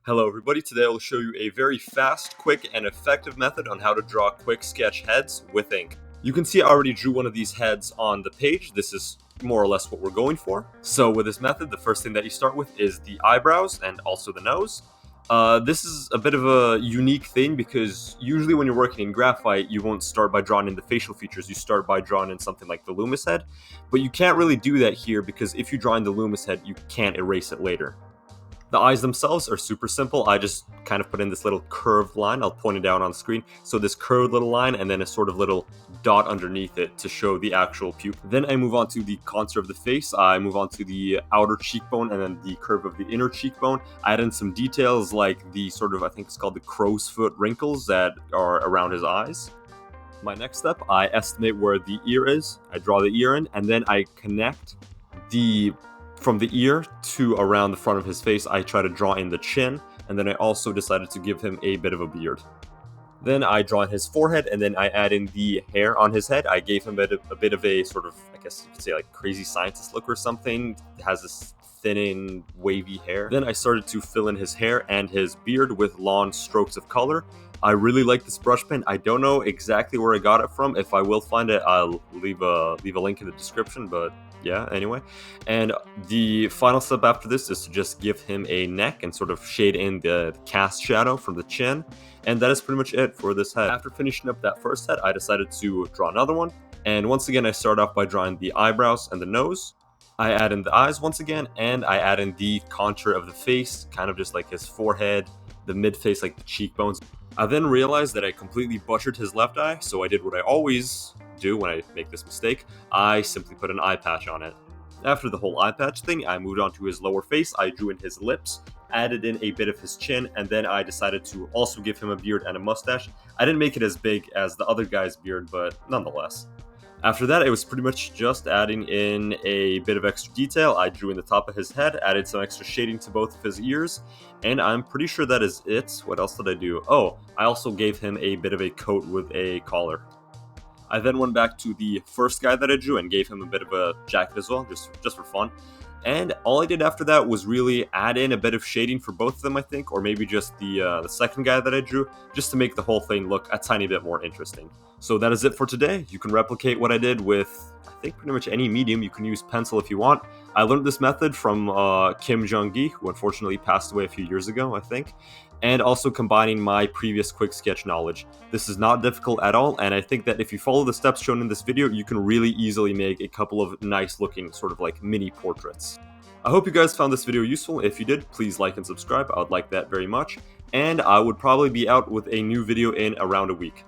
Hello everybody, today I'll show you a very fast, quick, and effective method on how to draw quick sketch heads with ink. You can see I already drew one of these heads on the page. This is more or less what we're going for. So with this method, the first thing that you start with is the eyebrows and also the nose. This is a bit of a unique thing because usually when you're working in graphite, you won't start by drawing in the facial features, you start by drawing in something like the Loomis head. But you can't really do that here because if you draw in the Loomis head, you can't erase it later. The eyes themselves are super simple. I just kind of put in this little curved line. I'll point it down on the screen. So this curved little line and then a sort of little dot underneath it to show the actual pupil. Then I move on to the contour of the face. I move on to the outer cheekbone and then the curve of the inner cheekbone. I add in some details like the sort of, I think it's called the crow's foot wrinkles that are around his eyes. My next step, I estimate where the ear is. I draw the ear in and then I connect from the ear to around the front of his face. I try to draw in the chin, and then I also decided to give him a bit of a beard. Then I draw in his forehead, and then I add in the hair on his head. I gave him a bit of a sort of, I guess you could say like crazy scientist look or something. It has this thinning, wavy hair. Then I started to fill in his hair and his beard with long strokes of color. I really like this brush pen. I don't know exactly where I got it from. If I will find it, I'll leave a link in the description, but yeah, anyway. And the final step after this is to just give him a neck and sort of shade in the cast shadow from the chin. And that is pretty much it for this head. After finishing up that first head, I decided to draw another one. And once again, I start off by drawing the eyebrows and the nose. I add in the eyes once again, and I add in the contour of the face, kind of just like his forehead, the mid-face, like the cheekbones. I then realized that I completely butchered his left eye, so I did what I always do when I make this mistake. I simply put an eye patch on it. After the whole eye patch thing, I moved on to his lower face. I drew in his lips, added in a bit of his chin, and then I decided to also give him a beard and a mustache. I didn't make it as big as the other guy's beard, but nonetheless. After that, it was pretty much just adding in a bit of extra detail. I drew in the top of his head, added some extra shading to both of his ears, and I'm pretty sure that is it. What else did I do? Oh, I also gave him a bit of a coat with a collar. I then went back to the first guy that I drew and gave him a bit of a jacket as well, just for fun. And all I did after that was really add in a bit of shading for both of them, I think, or maybe just the second guy that I drew, just to make the whole thing look a tiny bit more interesting. So that is it for today. You can replicate what I did with, I think, pretty much any medium. You can use pencil if you want. I learned this method from Kim Jong-gi, who unfortunately passed away a few years ago, I think, and also combining my previous quick sketch knowledge. This is not difficult at all, and I think that if you follow the steps shown in this video, you can really easily make a couple of nice looking sort of like mini portraits. I hope you guys found this video useful. If you did, please like and subscribe. I would like that very much, and I would probably be out with a new video in around a week.